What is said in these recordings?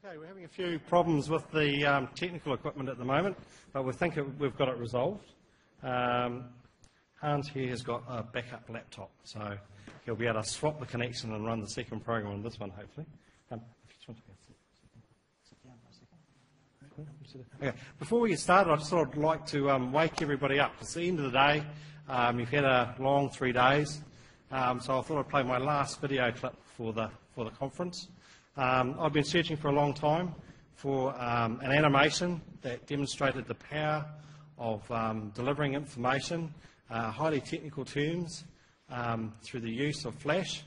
Okay, we're having a few problems with the technical equipment at the moment, but we think we've got it resolved. Hans here has got a backup laptop, so he'll be able to swap the connection and run the second program on this one, hopefully. Okay. Before we get started, I just thought I'd like to wake everybody up. It's the end of the day. You've had a long 3 days, so I thought I'd play my last video clip for the conference. I've been searching for a long time for an animation that demonstrated the power of delivering information, highly technical terms, through the use of Flash,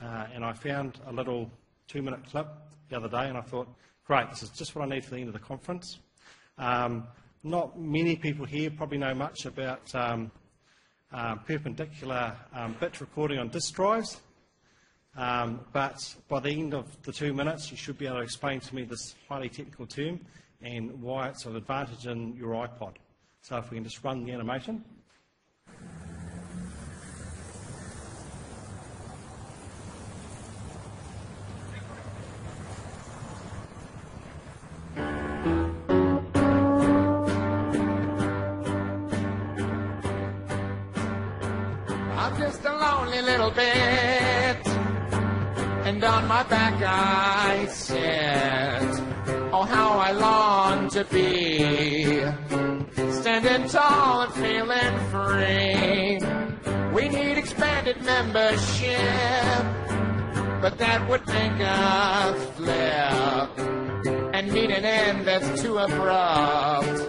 and I found a little 2-minute clip the other day, and I thought, great, this is just what I need for the end of the conference. Not many people here probably know much about perpendicular bit recording on disk drives. But by the end of the 2 minutes, you should be able to explain to me this highly technical term and why it's of advantage in your iPod. So if we can just run the animation. I'm just a lonely little bit, and on my back I sit. Oh, how I long to be standing tall and feeling free. We need expanded membership, but that would make us flip and meet an end that's too abrupt,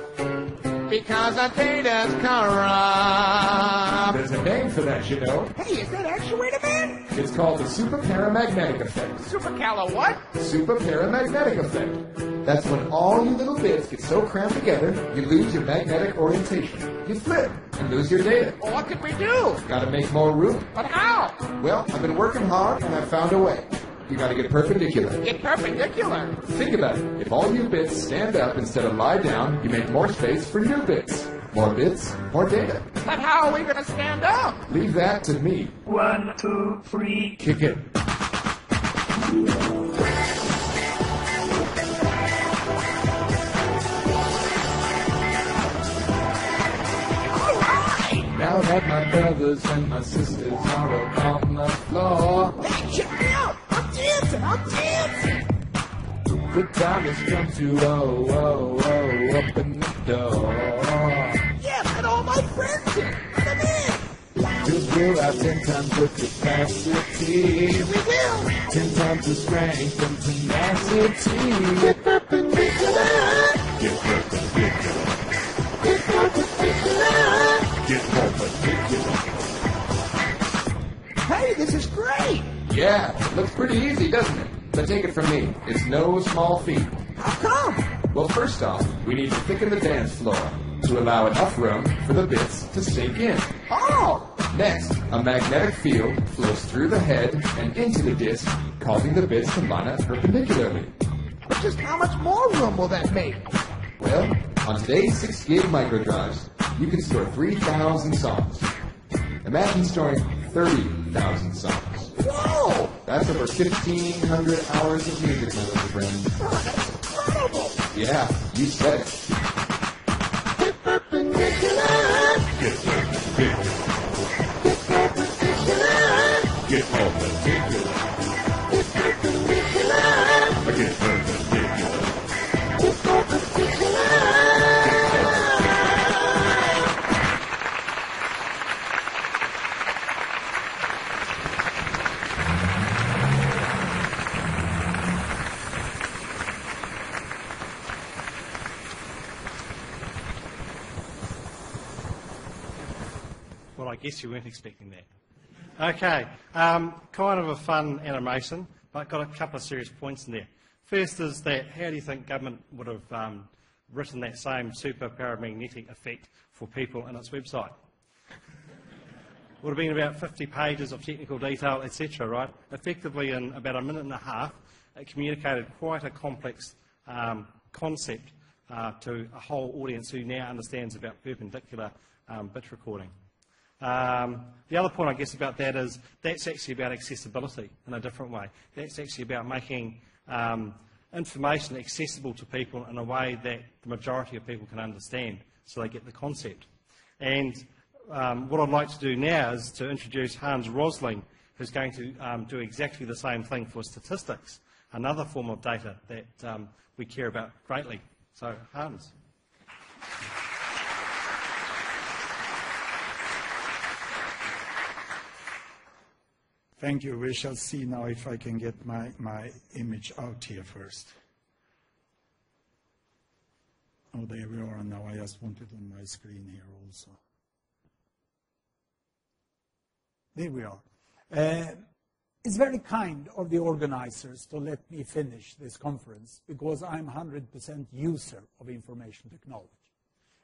because our data's corrupt. There's a name for that, you know. Hey, is that actuator man? It's called the superparamagnetic effect. Supercala what? Superparamagnetic effect. That's when all your little bits get so crammed together, you lose your magnetic orientation. You flip and lose your data. Well, what can we do? Gotta make more room. But how? Well, I've been working hard and I've found a way. You gotta get perpendicular. Get perpendicular. Think about it. If all your bits stand up instead of lie down, you make more space for new bits. More bits, more data. But how are we going to stand up? Leave that to me. 1, 2, 3. Kick it. Now that my brothers and my sisters are up on the floor, Hey, check me out. I'm dancing. the time has come to open the door. Yeah, let all my friends in. Let them in. Cause we'll have 10 times the capacity. We will. 10 times the strength and tenacity. Get perpendicular. Get perpendicular. Get perpendicular. Get perpendicular. Hey, this is great. Yeah, looks pretty easy, doesn't it? But take it from me, it's no small feat. How come? Well, first off, we need to thicken the dance floor to allow enough room for the bits to sink in. Oh, Next, a magnetic field flows through the head and into the disc, causing the bits to line up perpendicularly. but just how much more room will that make? Well, on today's 6 gig microdrives, you can store 3,000 songs. Imagine storing 30,000 songs. Whoa, That's over 1,500 hours of music, my little friend. that's incredible. Yeah, you said it. Get perpendicular. Get perpendicular. Get perpendicular. Get perpendicular. Get perpendicular. Get perpendicular. Get perpendicular. Well, I guess you weren't expecting that. Okay, kind of a fun animation, but got a couple of serious points in there. First is that how do you think government would have written that same super paramagnetic effect for people in its website? Would have been about 50 pages of technical detail, etc., right? Effectively, in about a minute and a half, it communicated quite a complex concept to a whole audience who now understands about perpendicular bit recording. The other point, I guess, about that is that's actually about accessibility in a different way. That's actually about making information accessible to people in a way that the majority of people can understand, so they get the concept. And what I'd like to do now is to introduce Hans Rosling, who's going to do exactly the same thing for statistics, another form of data that we care about greatly. So, Hans. Thank you. We shall see now if I can get my image out here first. Oh, there we are now. I just want it on my screen here also. There we are. It's very kind of the organizers to let me finish this conference because I'm 100% user of information technology.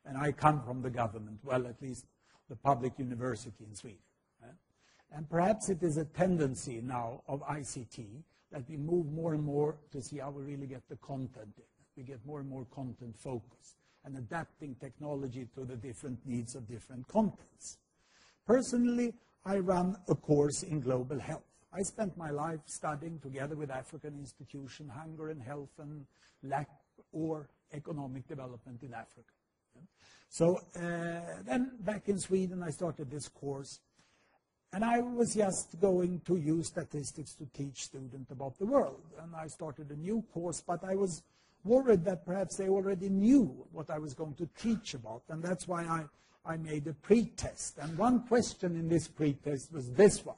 And I come from the government, well, at least the public university in Sweden. And perhaps it is a tendency now of ICT that we move more and more to see how we really get the content in. We get more and more content focused and adapting technology to the different needs of different contents. Personally, I run a course in global health. I spent my life studying together with African institutions, hunger and health and lack or economic development in Africa. So then back in Sweden, I started this course. And I was just going to use statistics to teach students about the world. And I started a new course, but I was worried that perhaps they already knew what I was going to teach about. And that's why I made a pre-test. And one question in this pre-test was this one.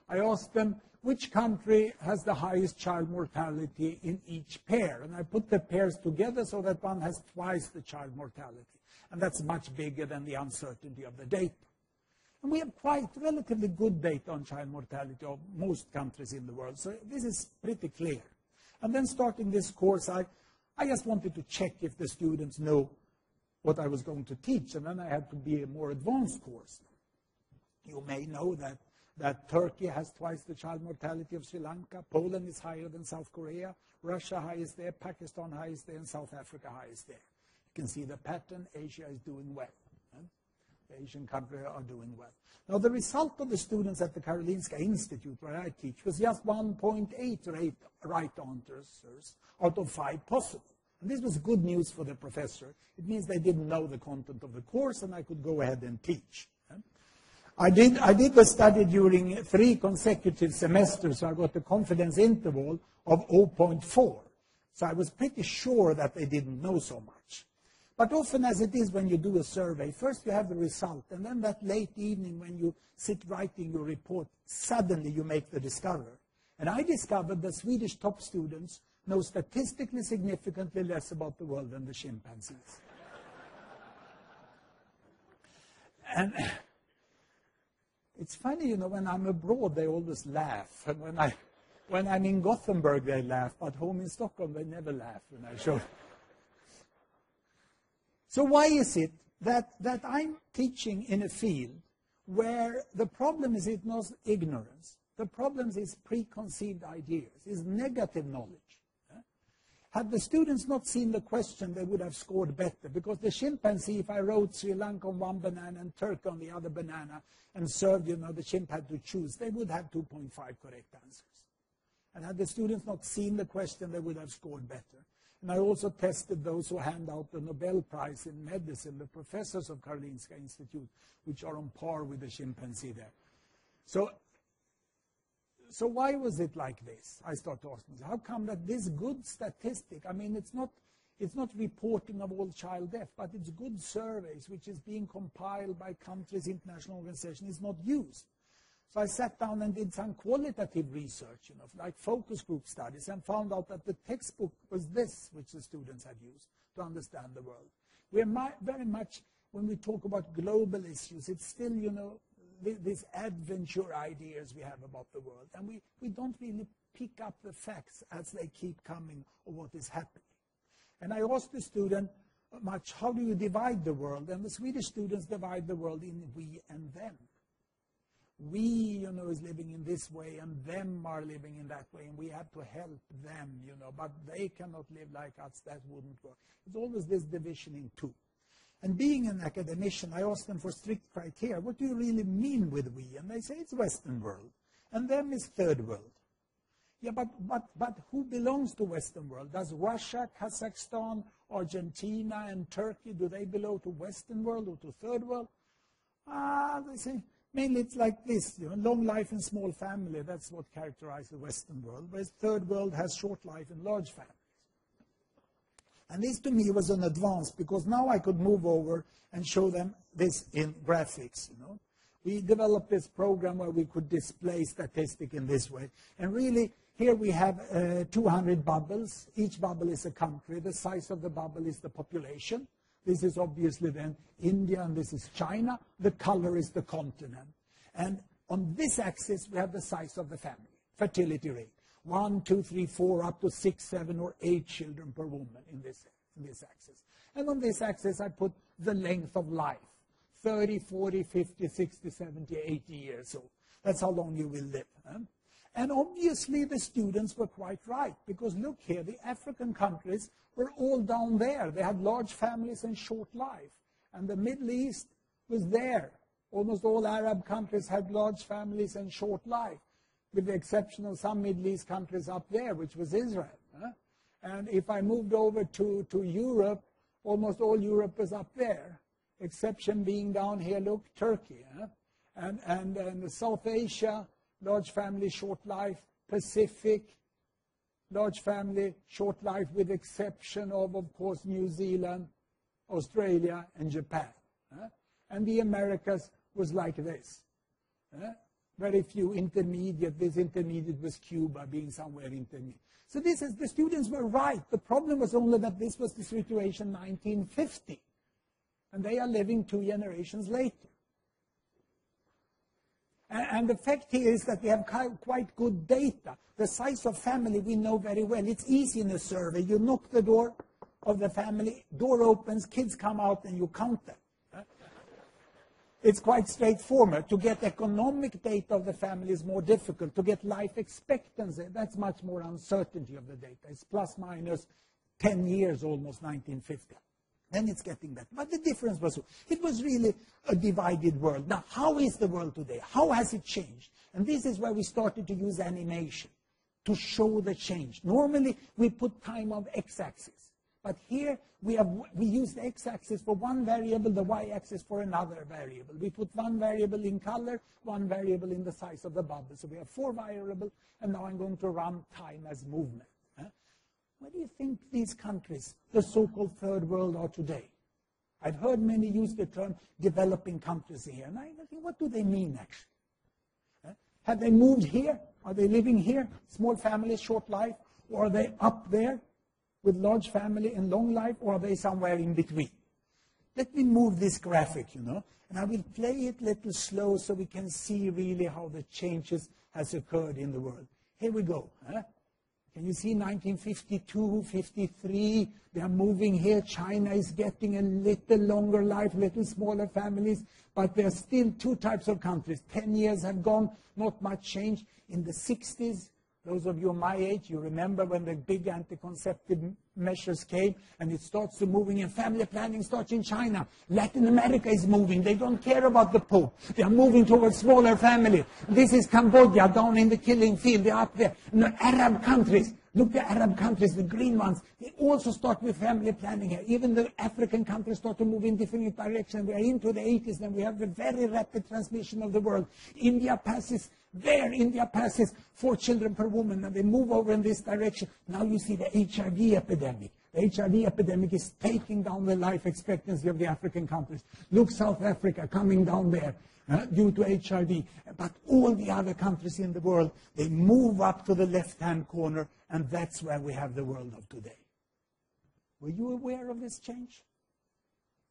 I asked them, which country has the highest child mortality in each pair? And I put the pairs together so that one has twice the child mortality. And that's much bigger than the uncertainty of the data. And we have quite relatively good data on child mortality of most countries in the world. So this is pretty clear. And then starting this course, I just wanted to check if the students know what I was going to teach. And then I had to be a more advanced course. You may know that Turkey has twice the child mortality of Sri Lanka. Poland is higher than South Korea. Russia highest there. Pakistan highest there. And South Africa highest there. You can see the pattern. Asia is doing well. Asian countries are doing well. Now, the result of the students at the Karolinska Institute, where I teach, was just 1.8 right answers out of 5 possible. And this was good news for the professor. It means they didn't know the content of the course, and I could go ahead and teach. I did the study during 3 consecutive semesters, so I got a confidence interval of 0.4. So I was pretty sure that they didn't know so much. But often, as it is when you do a survey, first you have the result, and then that late evening when you sit writing your report, suddenly you make the discovery. And I discovered that Swedish top students know statistically significantly less about the world than the chimpanzees. And it's funny, you know, when I'm abroad, they always laugh. And when I'm in Gothenburg, they laugh, but home in Stockholm, they never laugh when I show. So why is it that I'm teaching in a field where the problem is not ignorance, the problem is preconceived ideas, is negative knowledge? Had the students not seen the question, they would have scored better, because the chimpanzee, if I wrote Sri Lanka on one banana and Turkey on the other banana and served, you know, the chimp had to choose, they would have 2.5 correct answers. And had the students not seen the question, they would have scored better. And I also tested those who hand out the Nobel Prize in medicine, the professors of Karolinska Institute, which are on par with the chimpanzee there. So why was it like this? I started asking, how come that this good statistic, I mean, it's not reporting of all child death, but it's good surveys, which is being compiled by countries, international organizations, is not used. So I sat down and did some qualitative research, you know, like focus group studies, and found out that the textbook was this, which the students had used to understand the world. We are very much, when we talk about global issues, it's still, you know, these adventure ideas we have about the world. And we don't really pick up the facts as they keep coming of what is happening. And I asked the student much, how do you divide the world? And the Swedish students divide the world in we and them. We, you know, is living in this way, and them are living in that way, and we have to help them, you know, but they cannot live like us. That wouldn't work. It's always this division in two. And being an academician, I ask them for strict criteria. What do you really mean with we? And they say it's Western world, and them is third world. Yeah, but who belongs to Western world? Does Russia, Kazakhstan, Argentina, and Turkey, do they belong to Western world or to third world? They say, mainly it's like this, long life and small family, that's what characterizes the Western world, whereas third world has short life and large families. And this to me was an advance, because now I could move over and show them this in graphics, We developed this program where we could display statistics in this way. And really, here we have 200 bubbles. Each bubble is a country. The size of the bubble is the population. This is obviously then India, and this is China. The color is the continent. And on this axis, we have the size of the family, fertility rate. 1, 2, 3, 4, up to 6, 7, or 8 children per woman in this axis. And on this axis, I put the length of life. 30, 40, 50, 60, 70, 80 years old. That's how long you will live. And obviously the students were quite right, because look here, the African countries were all down there. They had large families and short life. And the Middle East was there. Almost all Arab countries had large families and short life, with the exception of some Middle East countries up there, which was Israel. And if I moved over to Europe, almost all Europe was up there. Exception being down here, look, Turkey. And South Asia, large family, short life. Pacific, large family, short life, with exception of course, New Zealand, Australia, and Japan. And the Americas was like this. Very few intermediate. This intermediate was Cuba, being somewhere intermediate. So the students were right. The problem was only that this was the situation 1950. And they are living 2 generations later. And the fact here is that we have quite good data. The size of family we know very well. It's easy in a survey. You knock the door of the family, door opens, kids come out, and you count them. It's quite straightforward. To get economic data of the family is more difficult. To get life expectancy, that's much more uncertainty of the data. It's plus minus 10 years, almost 1950. Then it's getting better. But the difference was, it was really a divided world. Now, how is the world today? How has it changed? And this is where we started to use animation to show the change. Normally, we put time on the x-axis. But here, we use the x-axis for one variable, the y-axis for another variable. We put one variable in color, one variable in the size of the bubble. So we have 4 variables, and now I'm going to run time as movement. Where do you think these countries, the so-called third world, are today? I've heard many use the term developing countries here. And I think, what do they mean, actually? Have they moved here? Are they living here? Small families, short life? Or are they up there with large family and long life? Or are they somewhere in between? Let me move this graphic, and I will play it a little slow so we can see really how the changes has occurred in the world. Here we go. Can you see 1952, 53? They are moving here. China is getting a little longer life, little smaller families. But there are still 2 types of countries. 10 years have gone, not much change. In the 60s, those of you my age, you remember when the big anti-conceptive measures came, and it starts to moving, and family planning starts in China. Latin America is moving. They don't care about the Pope. They are moving towards smaller family. This is Cambodia, down in the killing field. They are up there. Arab countries. Look at Arab countries, the green ones. They also start with family planning here. Even the African countries start to move in different directions. We are into the 80s, and we have the very rapid transmission of the world. India passes 4 children per woman, and they move over in this direction. Now you see the HIV epidemic. The HIV epidemic is taking down the life expectancy of the African countries. Look, South Africa coming down there due to HIV. But all the other countries in the world, they move up to the left-hand corner, and that's where we have the world of today. Were you aware of this change?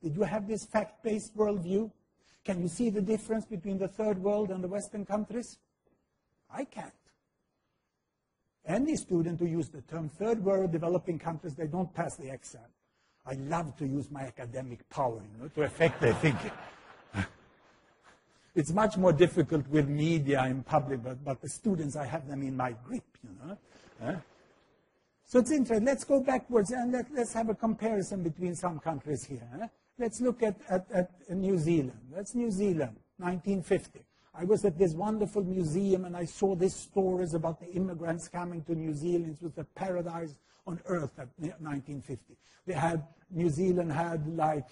Did you have this fact-based worldview? Can you see the difference between the third world and the Western countries? I can't. Any student who uses the term third world developing countries, they don't pass the exam. I love to use my academic power, to affect their thinking. It's much more difficult with media in public, but the students, I have them in my grip, So it's interesting. Let's go backwards and let's have a comparison between some countries here. Let's look at New Zealand. That's New Zealand, 1950. I was at this wonderful museum and I saw these stories about the immigrants coming to New Zealand. It was the paradise on earth at 1950. New Zealand had like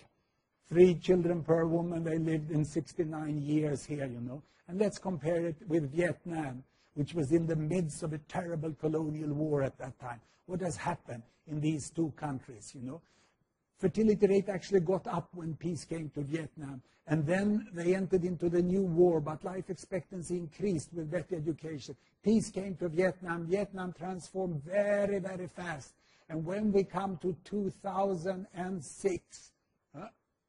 3 children per woman. They lived in 69 years here, you know. And let's compare it with Vietnam, which was in the midst of a terrible colonial war at that time. What has happened in these 2 countries, you know? Fertility rate actually got up when peace came to Vietnam. And then they entered into the new war, but life expectancy increased with better education. Peace came to Vietnam. Vietnam transformed very, very fast. And when we come to 2006,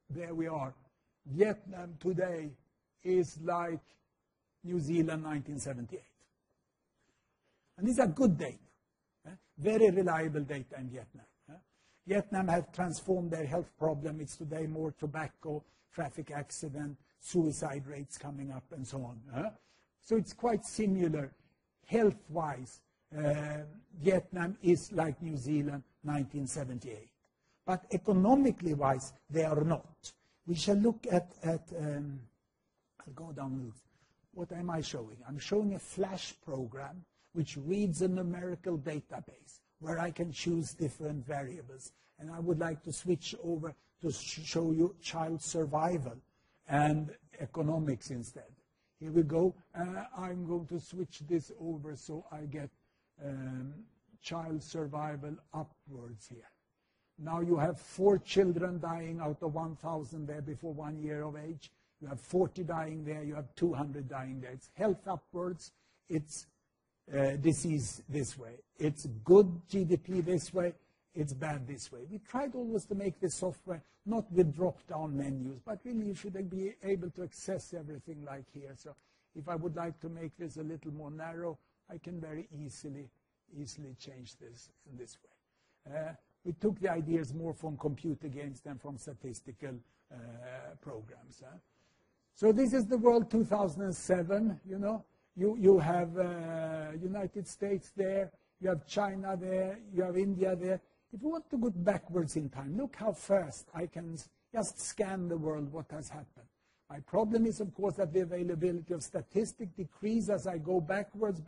there we are. Vietnam today is like New Zealand 1978. And these are good data, very reliable data in Vietnam. Vietnam have transformed their health problem. It's today more tobacco, traffic accident, suicide rates coming up, and so on. So it's quite similar health-wise. Vietnam is like New Zealand 1978. But economically-wise, they are not. We shall look at I'll go down and look. What am I showing? I'm showing a flash program which reads a numerical database where I can choose different variables. And I would like to switch over to show you child survival and economics instead. Here we go. I'm going to switch this over so I get child survival upwards here. Now you have 4 children dying out of 1,000 there before 1 year of age. You have 40 dying there. You have 200 dying there. It's health upwards. It's disease this way. It's good GDP this way. It's bad this way. We tried always to make this software not with drop-down menus, but really you should be able to access everything like here. So if I would like to make this a little more narrow, I can very easily change this in this way. We took the ideas more from computer games than from statistical programs. So this is the world 2007, you know. You have United States there, you have China there, you have India there. If you want to go backwards in time, look how fast I can just scan the world, what has happened. My problem is, of course, that the availability of statistics decreases as I go backwards,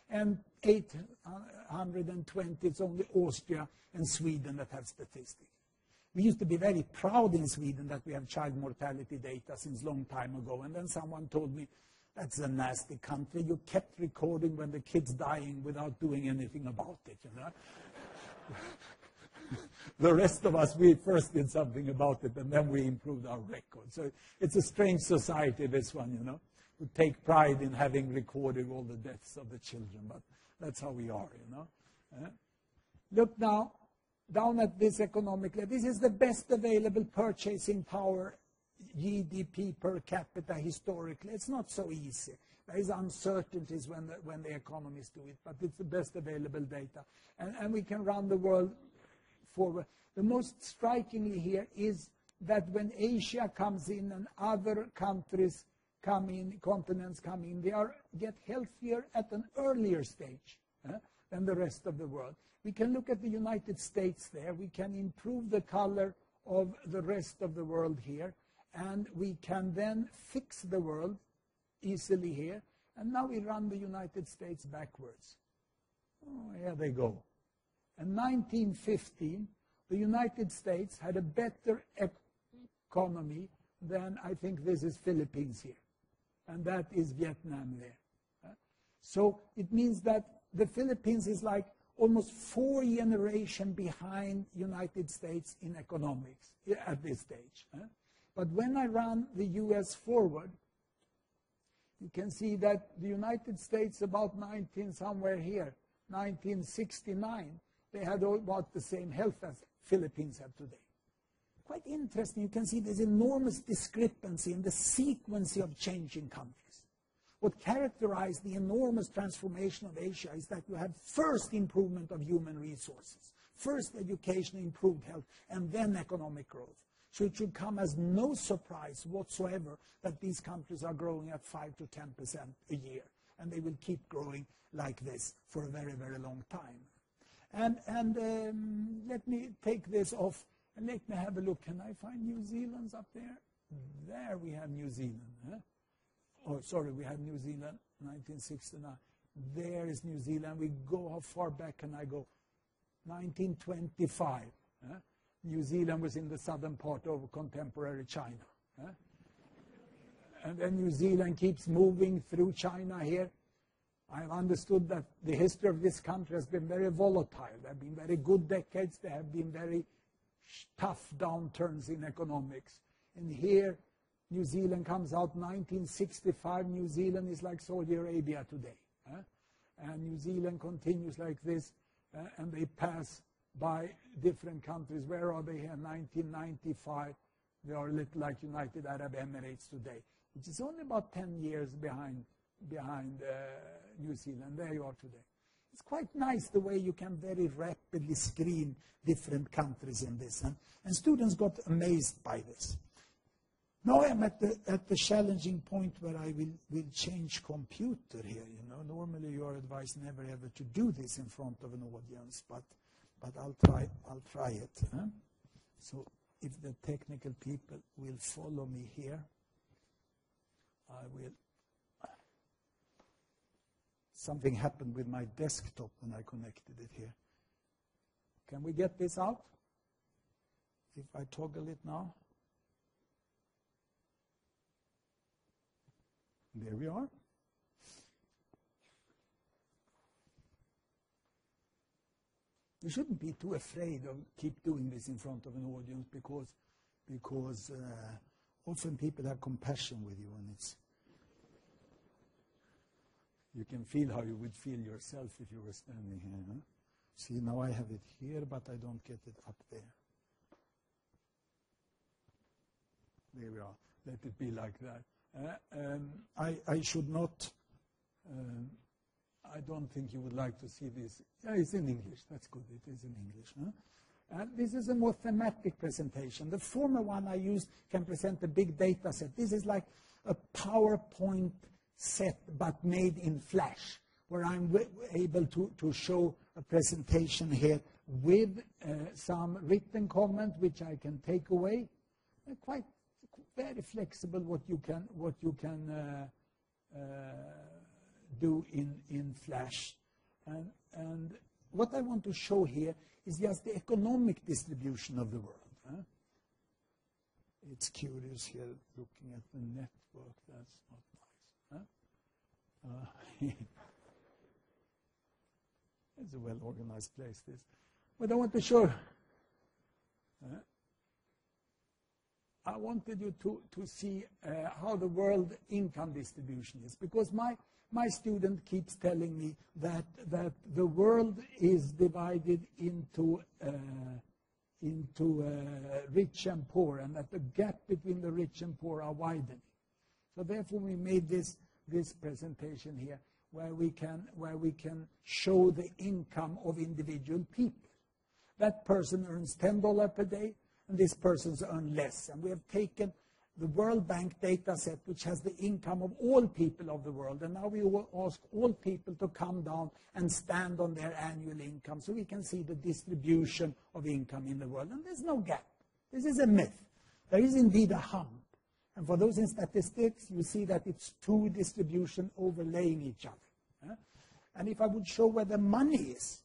and 820, it's only Austria and Sweden that have statistics. We used to be very proud in Sweden that we have child mortality data since a long time ago, and then someone told me, that's a nasty country. You kept recording when the kid's dying without doing anything about it, you know. The rest of us, we first did something about it, and then we improved our record. So it's a strange society, this one, you know. We take pride in having recorded all the deaths of the children, but that's how we are, you know. Look now, down at this economically. This is the best available purchasing power GDP per capita historically. It's not so easy. There is uncertainties when the economists do it, but it's the best available data. And we can run the world forward. The most strikingly here is that when Asia comes in and other countries come in, continents come in, they get healthier at an earlier stage than the rest of the world. We can look at the United States there. We can improve the color of the rest of the world here. And we can then fix the world easily here. And now we run the United States backwards. Oh, here they go. In 1915, the United States had a better economy than, I think this is Philippines here. And that is Vietnam there. So it means that the Philippines is like almost 4 generations behind United States in economics at this stage. But when I run the US forward, you can see that the United States about 1969, they had about the same health as Philippines have today. Quite interesting. You can see there's enormous discrepancy in the sequence of changing countries. What characterized the enormous transformation of Asia is that you have first improvement of human resources, first education, improved health, and then economic growth. So it should come as no surprise whatsoever that these countries are growing at 5 to 10% a year. And they will keep growing like this for a very, very long time. And let me take this off and let me have a look. Can I find New Zealand's up there? There we have New Zealand. oh, sorry, we had New Zealand, 1969. There is New Zealand. We go, how far back can I go? 1925. New Zealand was in the southern part of contemporary China. And then New Zealand keeps moving through China here. I've understood that the history of this country has been very volatile. There have been very good decades. There have been very tough downturns in economics. And here, New Zealand comes out 1965. New Zealand is like Saudi Arabia today. And New Zealand continues like this, and they pass by different countries. Where are they here? 1995. They are a little like United Arab Emirates today, which is only about 10 years behind New Zealand. There you are today. It's quite nice the way you can very rapidly screen different countries in this. And students got amazed by this. Now I'm at the challenging point where I will change computer here. You know, normally you are advised never ever to do this in front of an audience, but I'll try it. So if the technical people will follow me here, I will. Something happened with my desktop when I connected it here. Can we get this out? If I toggle it now. There we are. You shouldn't be too afraid of keep doing this in front of an audience because often people have compassion with you, and it's you can feel how you would feel yourself if you were standing here. Huh? See, now I have it here, but I don't get it up there. There we are. Let it be like that. I should not, I don't think you would like to see this. Yeah, it's in English. That's good. It is in English. Huh? This is a more thematic presentation. The former one I used can present a big data set. This is like a PowerPoint set, but made in Flash, where I'm able to show a presentation here with some written comment, which I can take away. Quite very flexible what you can do in Flash. And what I want to show here is just the economic distribution of the world. It's curious here looking at the network. That's not nice. It's a well-organized place, this. But I want to show. I wanted you to see how the world income distribution is, because my student keeps telling me that the world is divided into rich and poor, and that the gap between the rich and poor are widening. So therefore we made this presentation here where we can show the income of individual people. That person earns $10 per day, and this person's earn less. And we have taken the World Bank data set, which has the income of all people of the world, and now we will ask all people to come down and stand on their annual income so we can see the distribution of income in the world. And there's no gap. This is a myth. There is indeed a hump. And for those in statistics, you see that it's two distributions overlaying each other. And if I would show where the money is,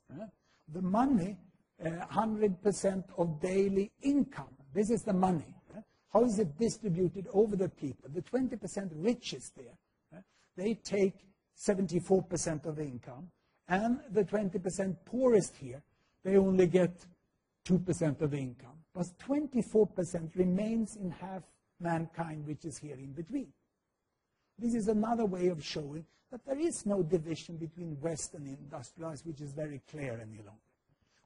the money, 100% of daily income, this is the money. How is it distributed over the people? The 20% richest there, they take 74% of the income. And the 20% poorest here, they only get 2% of the income. But 24% remains in half mankind, which is here in between. This is another way of showing that there is no division between West and industrialized, which is very clear any longer.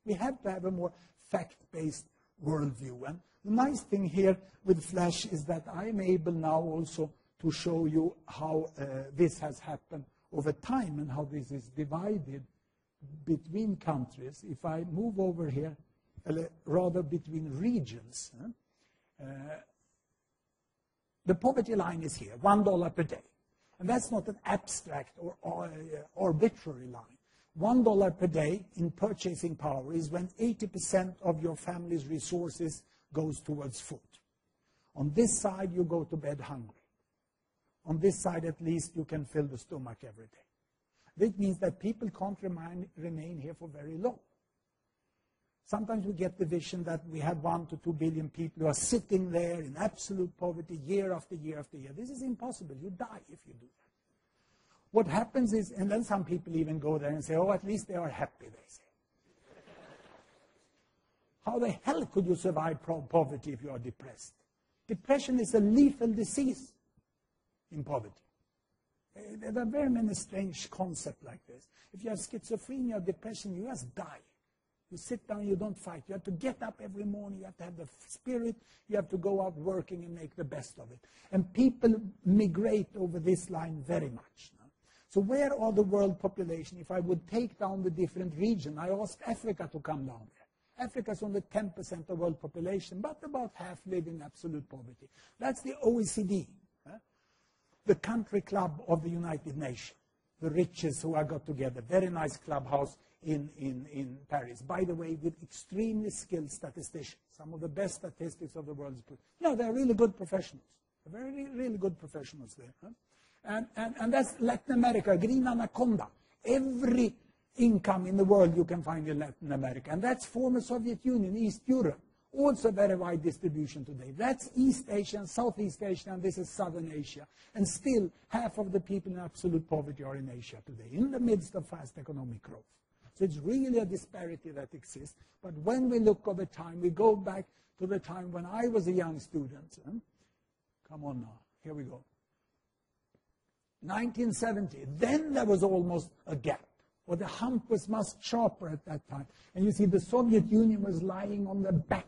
We have to have a more fact-based worldview. And the nice thing here with Flash is that I'm able now also to show you how this has happened over time and how this is divided between countries. If I move over here, rather between regions, the poverty line is here, $1 per day. And that's not an abstract or arbitrary line. $1 per day in purchasing power is when 80% of your family's resources goes towards food. On this side, you go to bed hungry. on this side at least, you can fill the stomach every day. That means that people can't remain here for very long. Sometimes we get the vision that we have 1 to 2 billion people who are sitting there in absolute poverty year after year after year. This is impossible. You die if you do that. What happens is, and then some people even go there and say, oh, at least they are happy, they say. How the hell could you survive poverty if you are depressed? Depression is a lethal disease in poverty. There are very many strange concepts like this. If you have schizophrenia or depression, you just die. You sit down, you don't fight. You have to get up every morning. You have to have the spirit. You have to go out working and make the best of it. And people migrate over this line very much. No? So where are the world population? If I would take down the different regions, I asked Africa to come down there. Africa is only 10% of world population, but about half live in absolute poverty. That's the OECD, the country club of the United Nations, the richest who are got together. Very nice clubhouse in Paris. By the way, with extremely skilled statisticians, some of the best statistics of the world. No, they're really good professionals. They're very, really good professionals there. And that's Latin America, green anaconda. Every income in the world you can find in Latin America. And that's former Soviet Union, East Europe. Also very wide distribution today. That's East Asia and Southeast Asia, and this is Southern Asia. And still, half of the people in absolute poverty are in Asia today, in the midst of fast economic growth. So it's really a disparity that exists. But when we look over time, we go back to the time when I was a young student. Come on now, here we go. 1970, then there was almost a gap. Or the hump was much sharper at that time. And you see the Soviet Union was lying on the back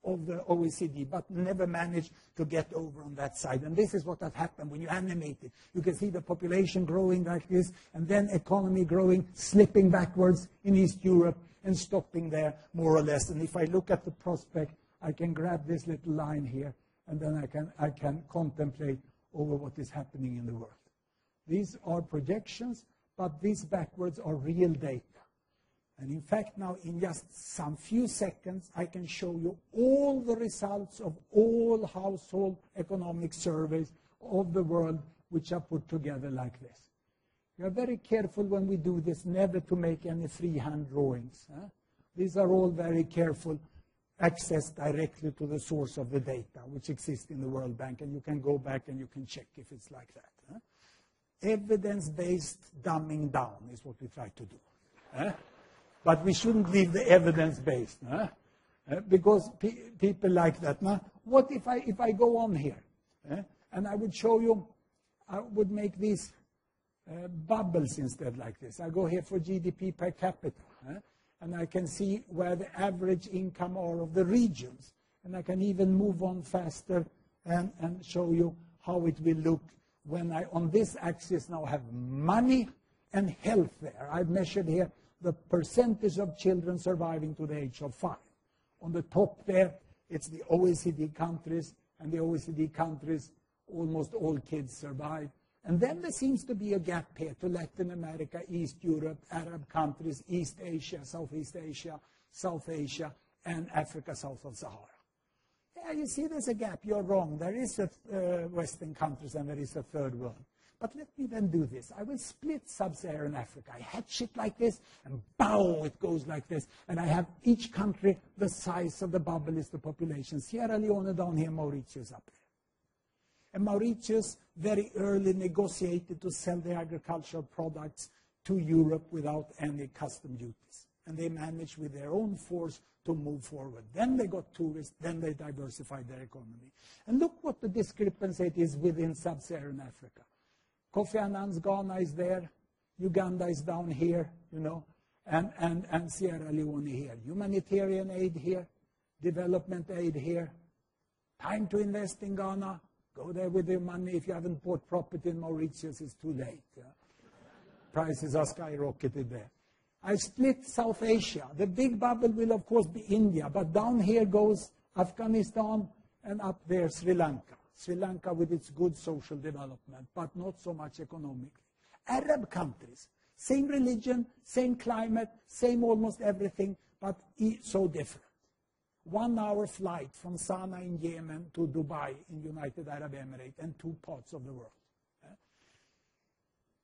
of the OECD, but never managed to get over on that side. And this is what has happened when you animate it. You can see the population growing like this, and then economy growing, slipping backwards in East Europe, and stopping there, more or less. And if I look at the prospect, I can grab this little line here, and then I can contemplate over what is happening in the world. These are projections, but these backwards are real data. And in fact, now in just some few seconds, I can show you all the results of all household economic surveys of the world, which are put together like this. We are very careful when we do this, never to make any freehand drawings. These are all very careful, access directly to the source of the data, which exists in the World Bank, and you can go back and you can check if it's like that. Evidence-based dumbing down is what we try to do. But we shouldn't leave the evidence-based, because people like that. Now, what if I go on here, and I would show you, I would make these bubbles instead like this. I go here for GDP per capita, and I can see where the average income are of the regions. And I can even move on faster and show you how it will look when I, on this axis now, have money and health there. I've measured here the percentage of children surviving to the age of 5. On the top there, it's the OECD countries, and the OECD countries, almost all kids survive. And then there seems to be a gap here to Latin America, East Europe, Arab countries, East Asia, Southeast Asia, South Asia, and Africa south of Sahara. Yeah, you see there's a gap. You're wrong. There is a Western countries and there is a third world. But let me then do this. I will split sub-Saharan Africa. I hatch it like this, and bow, it goes like this. And I have each country, the size of the bubble is the population. Sierra Leone down here, Mauritius up there. And Mauritius very early negotiated to sell their agricultural products to Europe without any custom duties. And they managed with their own force to move forward. Then they got tourists, then they diversified their economy. And look what the discrepancy it is within sub-Saharan Africa. Kofi Annan's Ghana is there, Uganda is down here, and Sierra Leone here. Humanitarian aid here, development aid here. Time to invest in Ghana. Go there with your money. If you haven't bought property in Mauritius, it's too late. Prices are skyrocketed there. I split South Asia. The big bubble will, of course, be India, but down here goes Afghanistan, and up there Sri Lanka. Sri Lanka with its good social development, but not so much economically. Arab countries, same religion, same climate, same almost everything, but so different. 1 hour flight from Sana'a in Yemen to Dubai in United Arab Emirates, and 2 parts of the world.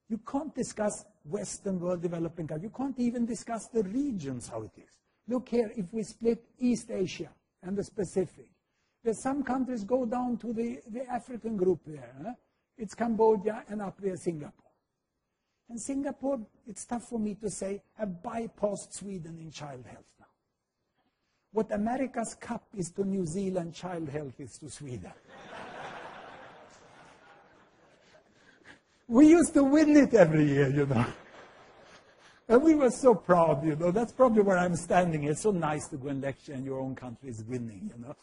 You can't discuss Western world developing countries. You can't even discuss the regions, how it is. Look here, if we split East Asia and the Pacific, there's some countries go down to the African group there. Huh? It's Cambodia and up there Singapore. And Singapore, it's tough for me to say, have bypassed Sweden in child health now. What America's cup is to New Zealand, child health is to Sweden. We used to win it every year, you know. And we were so proud, you know. That's probably where I'm standing. It's so nice to go and lecture and your own country is winning, you know.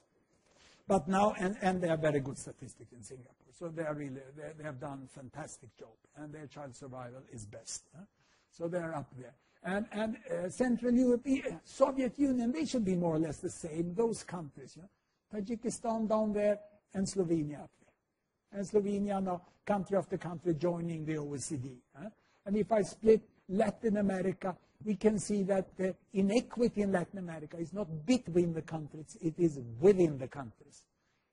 But now, and they have very good statistics in Singapore. So they are really, they have done a fantastic job. And their child survival is best. Huh? So they are up there. And Central Europe, Soviet Union, they should be more or less the same, those countries. You know? Tajikistan down there and Slovenia up there. And Slovenia now, country after country, joining the OECD. Huh? And if I split Latin America, we can see that the inequity in Latin America is not between the countries, it is within the countries.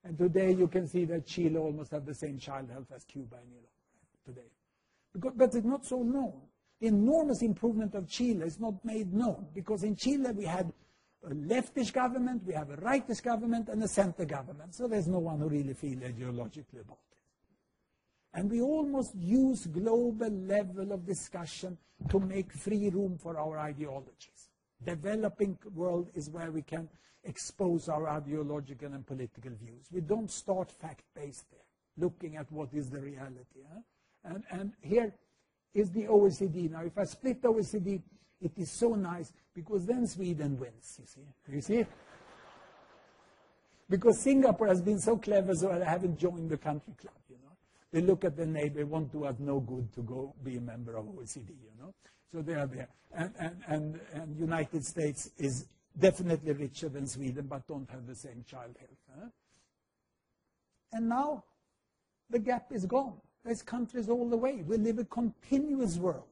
And today you can see that Chile almost have the same child health as Cuba and Europe today. But it's not so known. The enormous improvement of Chile is not made known, because in Chile we had a leftish government, we have a rightish government, and a center government. So there's no one who really feels ideologically about it. And we almost use global level of discussion to make free room for our ideologies. Developing world is where we can expose our ideological and political views. We don't start fact-based there, looking at what is the reality. Huh? And here is the OECD. Now, if I split OECD, it is so nice, because then Sweden wins, you see. You see? Because Singapore has been so clever, so they haven't joined the country club, you know. They look at their neighbor, want to have no good to go be a member of OECD, you know. So they are there. And United States is definitely richer than Sweden, but don't have the same child health. Huh? And now the gap is gone. There's countries all the way. We live a continuous world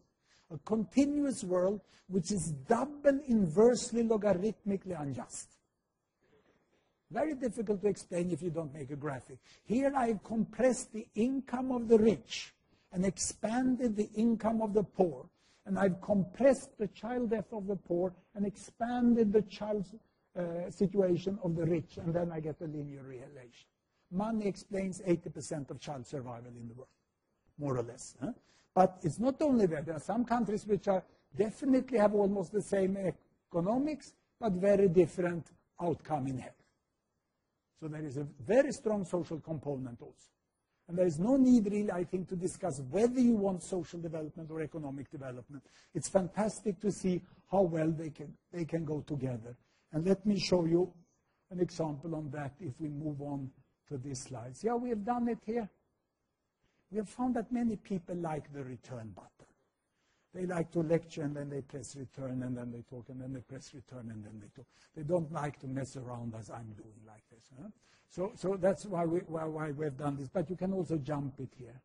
which is double inversely logarithmically unjust. Very difficult to explain if you don't make a graphic. Here I've compressed the income of the rich and expanded the income of the poor. And I've compressed the child death of the poor and expanded the child's situation of the rich. And then I get a linear relation. Money explains 80% of child survival in the world, more or less. Huh? But it's not only that. There are some countries which are definitely have almost the same economics, but very different outcome in health. So there is a very strong social component also. And there is no need really, I think, to discuss whether you want social development or economic development. It's fantastic to see how well they can go together. And let me show you an example on that if we move on to this slide. See how we have done it here? We have found that many people like the return button. They like to lecture and then they press return and then they talk and then they press return and then they talk. They don't like to mess around as I'm doing like this. Huh? So that's why we've done this. But you can also jump it here.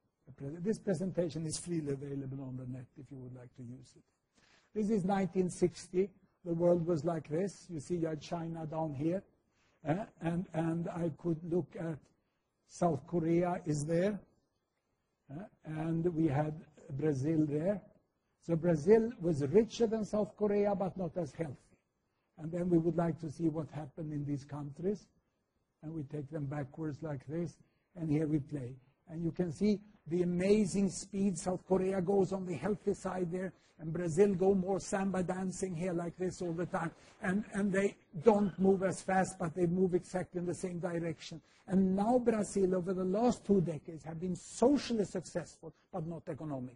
This presentation is freely available on the net if you would like to use it. This is 1960. The world was like this. You see you had China down here. And I could look at South Korea is there. And we had Brazil there. So Brazil was richer than South Korea, but not as healthy. And then we would like to see what happened in these countries. And we take them backwards like this. And here we play. And you can see the amazing speed South Korea goes on the healthy side there. And Brazil go more samba dancing here like this all the time. And they don't move as fast, but they move exactly in the same direction. And now Brazil, over the last 2 decades, have been socially successful, but not economically.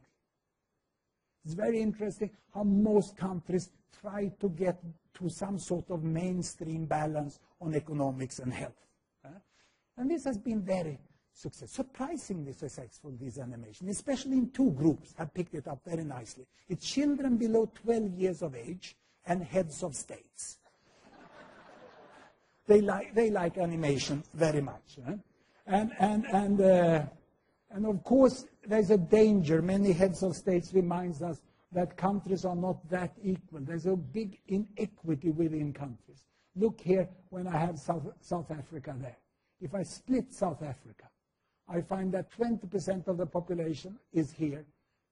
It's very interesting how most countries try to get to some sort of mainstream balance on economics and health. And this has been very surprisingly successful, this animation, especially in 2 groups have picked it up very nicely. It's children below 12 years of age and heads of states. They like animation very much. And of course, there's a danger. Many heads of states reminds us that countries are not that equal. There's a big inequity within countries. Look here when I have South Africa there. If I split South Africa, I find that 20% of the population is here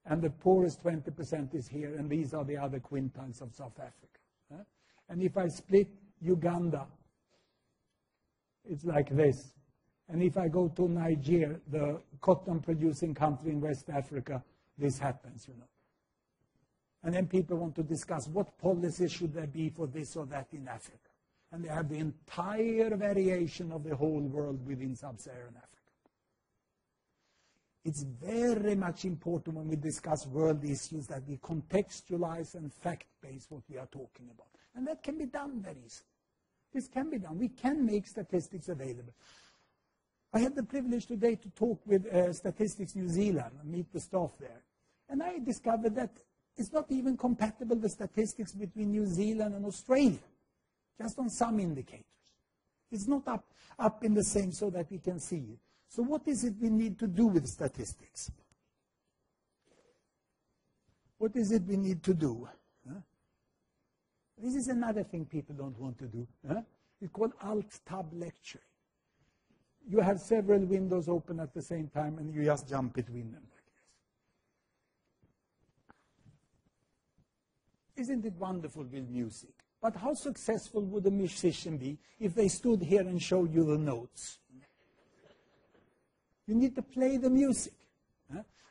and the poorest 20% is here, and these are the other quintiles of South Africa. And if I split Uganda, it's like this. And if I go to Niger, the cotton-producing country in West Africa, this happens, And then people want to discuss what policy should there be for this or that in Africa. And they have the entire variation of the whole world within sub-Saharan Africa. It's very much important when we discuss world issues that we contextualize and fact-base what we are talking about. And that can be done very easily. This can be done. We can make statistics available. I had the privilege today to talk with Statistics New Zealand and meet the staff there. And I discovered that it's not even compatible with statistics between New Zealand and Australia, just on some indicators. It's not up in the same so that we can see it. So what is it we need to do with statistics? What is it we need to do? This is another thing people don't want to do. It's called Alt-Tab lecturing. You have several windows open at the same time, and you just jump between them like this. Isn't it wonderful with music? But how successful would a musician be if they stood here and showed you the notes? You need to play the music.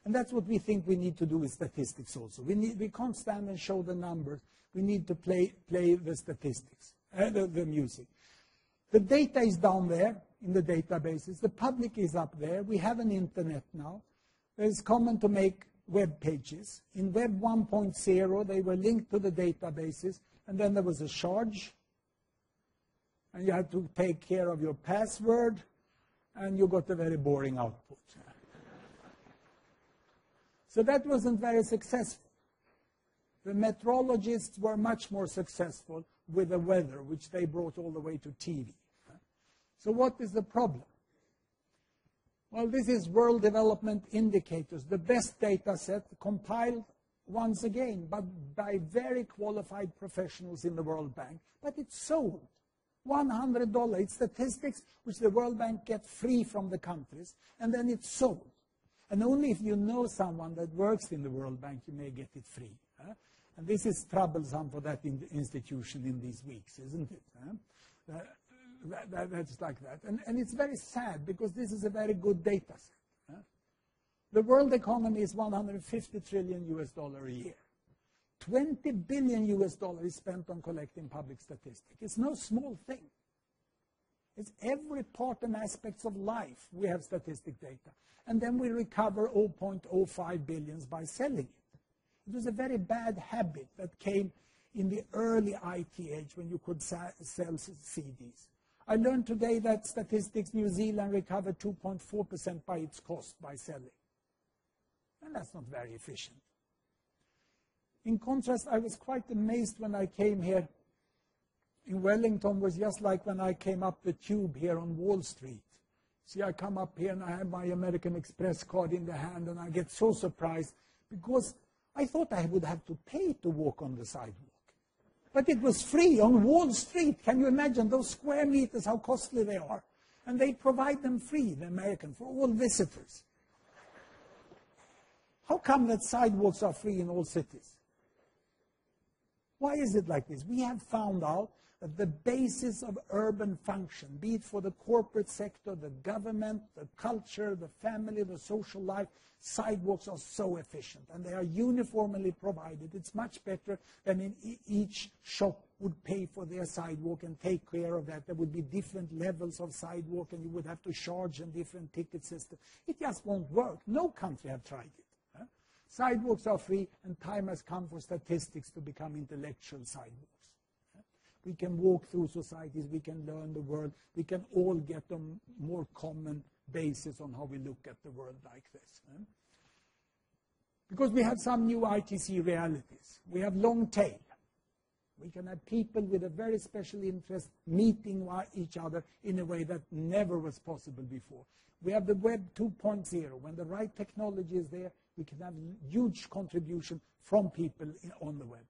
And that's what we think we need to do with statistics also. We can't stand and show the numbers. We need to play the statistics, the music. The data is down there in the databases. The public is up there. We have an internet now. It's common to make web pages. In Web 1.0, they were linked to the databases, and then there was a charge, and you had to take care of your password, and you got a very boring output. So that wasn't very successful. The meteorologists were much more successful with the weather, which they brought all the way to TV. So what is the problem? Well, this is World Development Indicators, the best data set compiled once again, but by very qualified professionals in the World Bank. But it's sold. $100. It's statistics which the World Bank gets free from the countries, and then it's sold. And only if you know someone that works in the World Bank, you may get it free. And this is troublesome for that institution in these weeks, isn't it? That's like that. And it's very sad, because this is a very good data set. The world economy is $150 trillion a year. $20 billion is spent on collecting public statistics. It's no small thing. It's every part and aspects of life we have statistic data. And then we recover 0.05 billions by selling it. It was a very bad habit that came in the early IT age when you could sell CDs. I learned today that Statistics New Zealand recovered 2.4% by its cost by selling. And that's not very efficient. In contrast, I was quite amazed when I came here in Wellington. Was just like when I came up the tube here on Wall Street. See, I come up here and I have my American Express card in the hand, and I get so surprised because I thought I would have to pay to walk on the sidewalk. But it was free on Wall Street. Can you imagine those square meters, how costly they are? And they provide them free, the American, for all visitors. How come that sidewalks are free in all cities? Why is it like this? We have found out that the basis of urban function, be it for the corporate sector, the government, the culture, the family, the social life, sidewalks are so efficient, and they are uniformly provided. It's much better than in each shop would pay for their sidewalk and take care of that. There would be different levels of sidewalk, and you would have to charge a different ticket system. It just won't work. No country have tried it. Sidewalks are free, and time has come for statistics to become intellectual sidewalks. We can walk through societies, we can learn the world, we can all get a more common basis on how we look at the world like this. Because we have some new ITC realities. We have long tail. We can have people with a very special interest meeting each other in a way that never was possible before. We have the Web 2.0. When the right technology is there, we can have huge contribution from people on the web.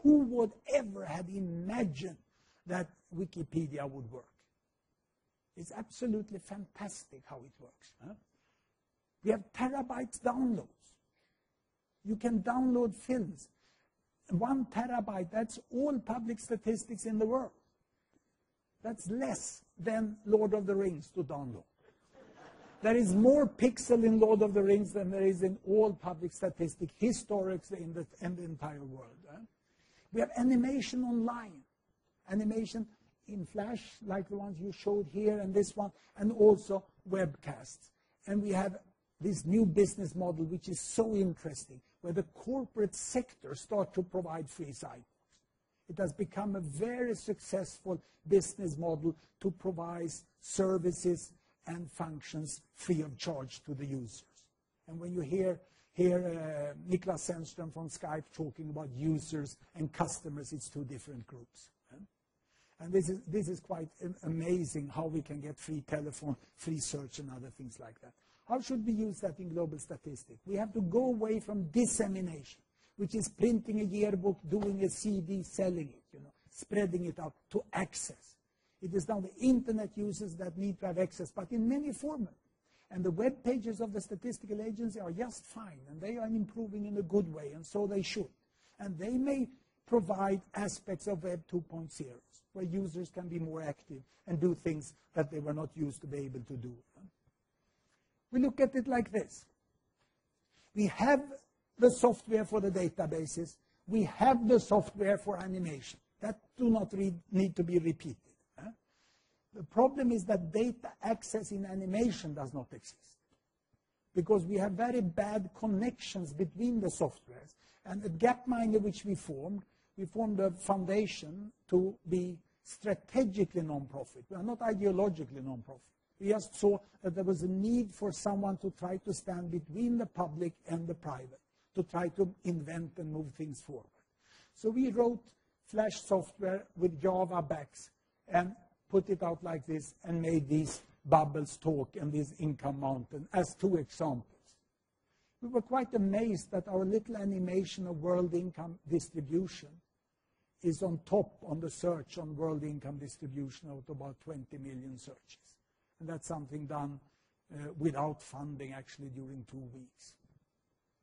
Who would ever have imagined that Wikipedia would work? It's absolutely fantastic how it works. We have terabytes downloads. You can download films. 1 terabyte, that's all public statistics in the world. That's less than Lord of the Rings to download. There is more pixel in Lord of the Rings than there is in all public statistics, historically in the entire world. We have animation online, animation in Flash, like the ones you showed here and this one, and also webcasts. And we have this new business model, which is so interesting, where the corporate sector starts to provide free sidewalks. It has become a very successful business model to provide services and functions free of charge to the users. And when you hear Niklas Sennström from Skype talking about users and customers, it's 2 different groups. And this is quite amazing how we can get free telephone, free search, and other things like that. How should we use that in global statistics? We have to go away from dissemination, which is printing a yearbook, doing a CD, selling it, spreading it out, to access. It is now the internet users that need to have access, but in many formats. And the web pages of the statistical agency are just fine, and they are improving in a good way, and so they should. And they may provide aspects of Web 2.0, where users can be more active and do things that they were not used to be able to do. We look at it like this. We have the software for the databases. We have the software for animation. That do not need to be repeated. The problem is that data access in animation does not exist, because we have very bad connections between the softwares. And at Gapminder, which we formed a foundation to be strategically non-profit. We are not ideologically non-profit. We just saw that there was a need for someone to try to stand between the public and the private, to try to invent and move things forward. So we wrote Flash software with Java backs and put it out like this and made these bubbles talk and this income mountain as 2 examples. We were quite amazed that our little animation of world income distribution is on top on the search on world income distribution of about 20 million searches. And that's something done without funding, actually, during 2 weeks.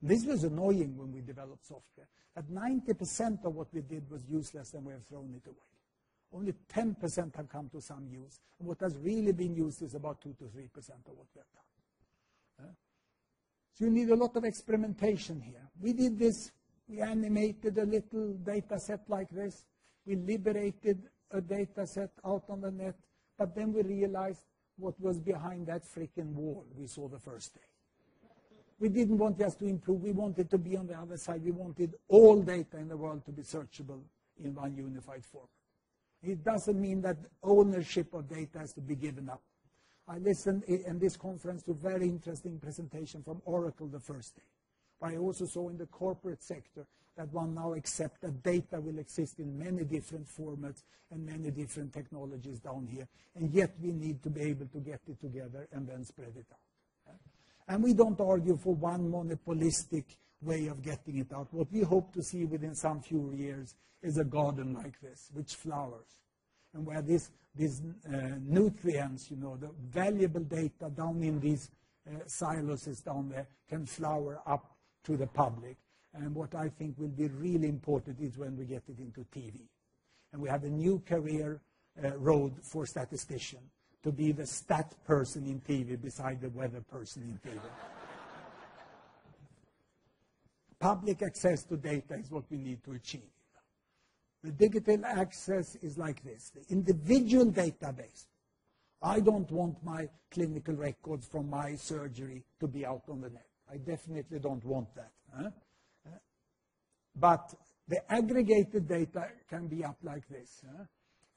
This was annoying when we developed software. That 90% of what we did was useless and we have thrown it away. Only 10% have come to some use. And what has really been used is about 2 to 3% of what we have done. So you need a lot of experimentation here. We did this. We animated a little data set like this. We liberated a data set out on the net. But then we realized what was behind that freaking wall we saw the first day. We didn't want just to improve. We wanted to be on the other side. We wanted all data in the world to be searchable in one unified format. It doesn't mean that ownership of data has to be given up. I listened in this conference to a very interesting presentation from Oracle the first day. But I also saw in the corporate sector that one now accepts that data will exist in many different formats and many different technologies down here. And yet we need to be able to get it together and then spread it out. And we don't argue for one monopolistic way of getting it out. What we hope to see within some few years is a garden like this, which flowers. And where these nutrients, the valuable data down in these silos down there can flower up to the public. And what I think will be really important is when we get it into TV. And we have a new career road for statistician, to be the stat person in TV beside the weather person in TV. Public access to data is what we need to achieve. The digital access is like this. The individual database. I don't want my clinical records from my surgery to be out on the net. I definitely don't want that. But the aggregated data can be up like this.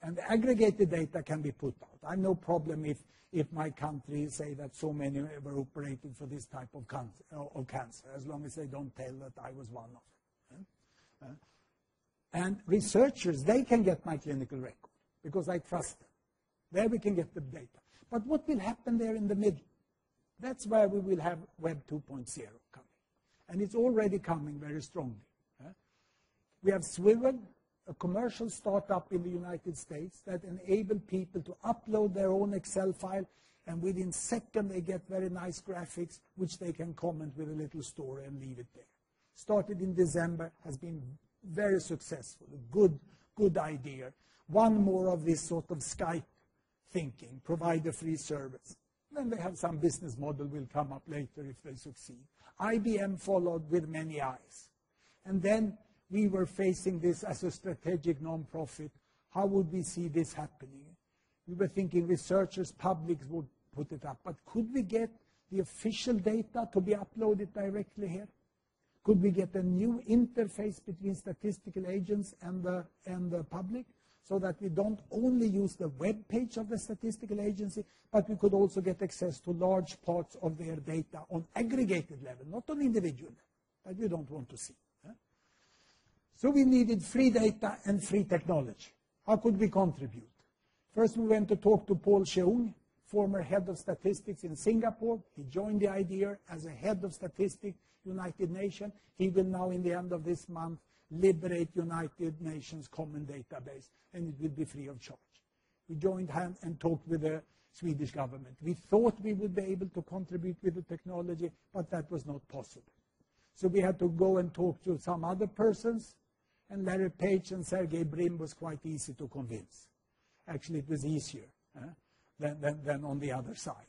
And the aggregated data can be put out. I have no problem if my country say that so many were operated for this type of cancer, as long as they don't tell that I was one of them. And researchers, they can get my clinical record because I trust them. There we can get the data. But what will happen there in the middle? That's where we will have Web 2.0 coming. And it's already coming very strongly. We have Swivel, a commercial startup in the United States that enable people to upload their own Excel file, and within seconds they get very nice graphics, which they can comment with a little story and leave it there. started in December, has been very successful, a good idea. One more of this sort of Skype thinking, provide a free service. Then they have some business model will come up later if they succeed. IBM followed with many eyes. And then we were facing this as a strategic non-profit. How would we see this happening? We were thinking researchers, publics would put it up. But could we get the official data to be uploaded directly here? Could we get a new interface between statistical agents and the public so that we don't only use the web page of the statistical agency, but we could also get access to large parts of their data on aggregated level, not on individual level, that we don't want to see. So we needed free data and free technology. How could we contribute? First, we went to talk to Paul Cheung, former head of statistics in Singapore. He joined the idea as a head of statistics, United Nations. He will now, in the end of this month, liberate United Nations common database, and it will be free of charge. We joined hands and talked with the Swedish government. We thought we would be able to contribute with the technology, but that was not possible. So we had to go and talk to some other persons, and Larry Page and Sergey Brin was quite easy to convince. Actually, it was easier than on the other side.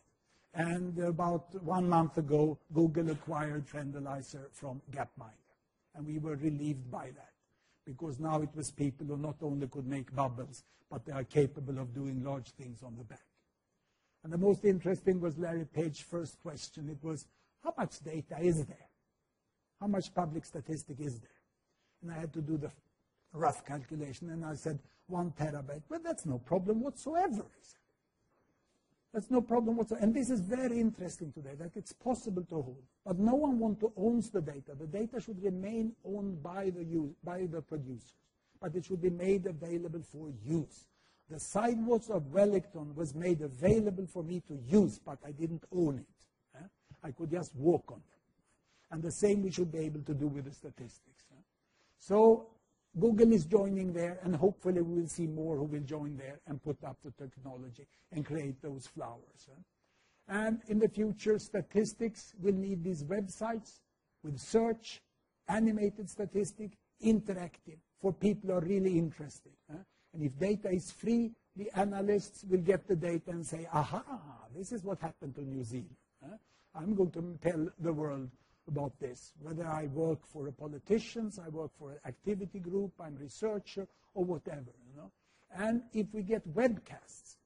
And about 1 month ago, Google acquired Trendalizer from Gapminder. And we were relieved by that, because now it was people who not only could make bubbles, but they are capable of doing large things on the back. And the most interesting was Larry Page's first question. It was, how much data is there? How much public statistic is there? And I had to do the rough calculation, and I said, 1 terabyte. Well, that's no problem whatsoever, he said. That's no problem whatsoever. And this is very interesting today, that it's possible to hold. But no one owns the data. The data should remain owned by the producers. But it should be made available for use. The sidewalks of Wellington was made available for me to use, but I didn't own it. I could just walk on them. And the same we should be able to do with the statistics. So Google is joining there, and hopefully we will see more who will join there and put up the technology and create those flowers. And in the future, statistics will need these websites with search, animated statistic, interactive, for people who are really interested. And if data is free, the analysts will get the data and say, aha, this is what happened to New Zealand. I'm going to tell the world about this, whether I work for a politician, I work for an activity group, I'm a researcher, or whatever. And if we get webcasts,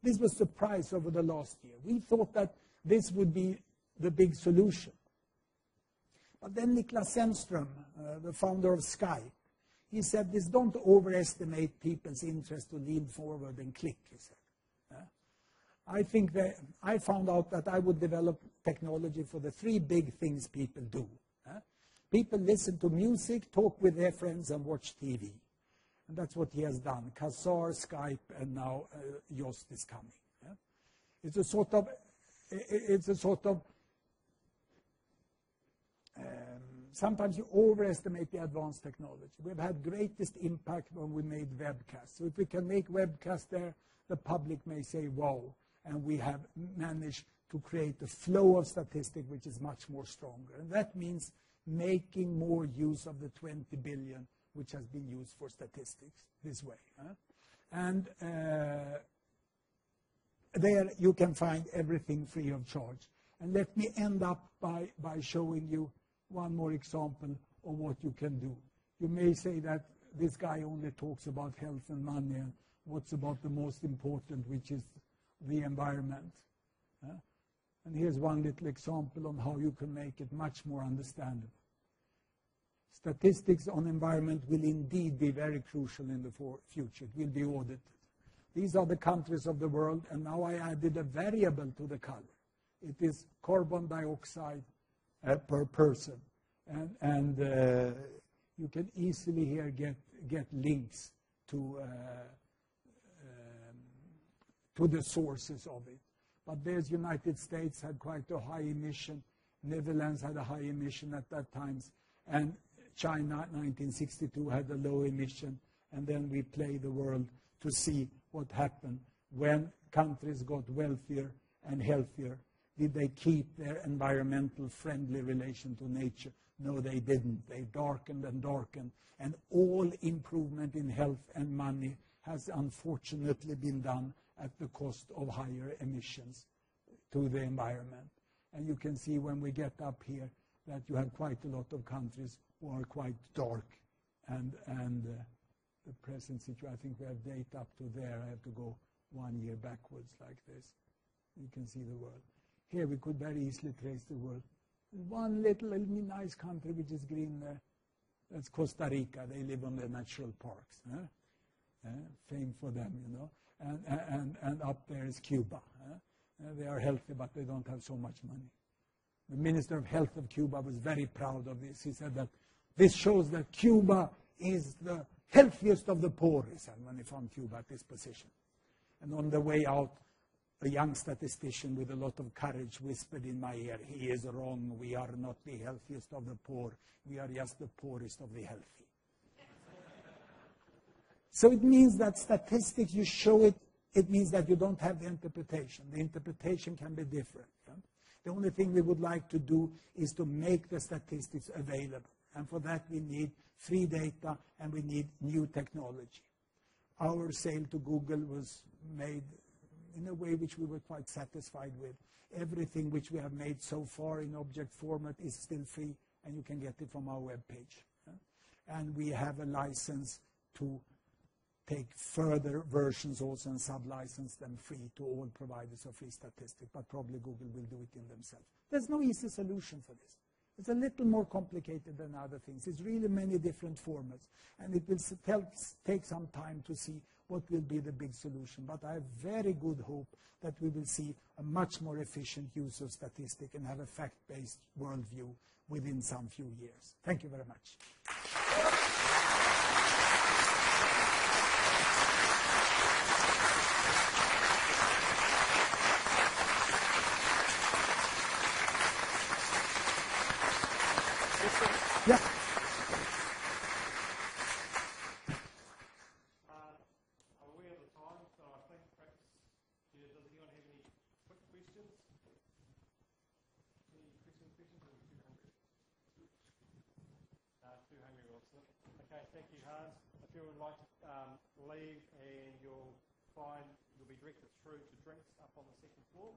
this was the prize over the last year. We thought that this would be the big solution. But then Niklas Zennström, the founder of Skype, he said, this don't overestimate people's interest to lean forward and click, he said. I think that I found out that I would develop technology for the 3 big things people do. People listen to music, talk with their friends, and watch TV. And that's what he has done. Kazar, Skype, and now Yoast is coming. It's a sort of, sometimes you overestimate the advanced technology. We've had greatest impact when we made webcasts. So if we can make webcasts there, the public may say, wow. And we have managed to create a flow of statistics which is much more stronger. And that means making more use of the 20 billion which has been used for statistics this way. And there you can find everything free of charge. And let me end up by showing you one more example of what you can do. You may say that this guy only talks about health and money, and what's about the most important, which is the environment. And here's one little example on how you can make it much more understandable. Statistics on environment will indeed be very crucial in the future. It will be audited. These are the countries of the world, and now I added a variable to the color. It is carbon dioxide per person. And you can easily here get links to the sources of it. But there's United States had quite a high emission. Netherlands had a high emission at that time. And China, 1962, had a low emission. And then we play the world to see what happened when countries got wealthier and healthier. Did they keep their environmental friendly relation to nature No, they didn't. They darkened and darkened. And all improvement in health and money has unfortunately been done at the cost of higher emissions to the environment. And you can see when we get up here that you have quite a lot of countries who are quite dark. And the present situation, I think we have data up to there. I have to go 1 year backwards like this. You can see the world. Here we could very easily trace the world. One little nice country which is green there, that's Costa Rica. They live on the natural parks. Fame for them, you know. And up there is Cuba. They are healthy, but they don't have so much money. The Minister of Health of Cuba was very proud of this. He said that this shows that Cuba is the healthiest of the poor, he said, when he found Cuba at this position. And on the way out, a young statistician with a lot of courage whispered in my ear, "He is wrong. We are not the healthiest of the poor. We are just the poorest of the healthy." So it means that statistics, you show it, it means that you don't have the interpretation. The interpretation can be different. The only thing we would like to do is to make the statistics available. And for that we need free data and we need new technology. Our sale to Google was made in a way which we were quite satisfied with. Everything which we have made so far in object format is still free, and you can get it from our webpage. And we have a license to take further versions also and sub-license them free to all providers of free statistics, but probably Google will do it in themselves. There's no easy solution for this. It's a little more complicated than other things. It's really many different formats, and it will take some time to see what will be the big solution. But I have very good hope that we will see a much more efficient use of statistics and have a fact-based worldview within some few years. Thank you very much. Yeah. I'm aware of the time, so I think perhaps, does anyone have any quick questions? Any questions? Or are you too hungry? 2 hungry, Wilson. Okay, thank you, Hans. If you would like to leave, and you'll be directed through to drinks up on the second floor.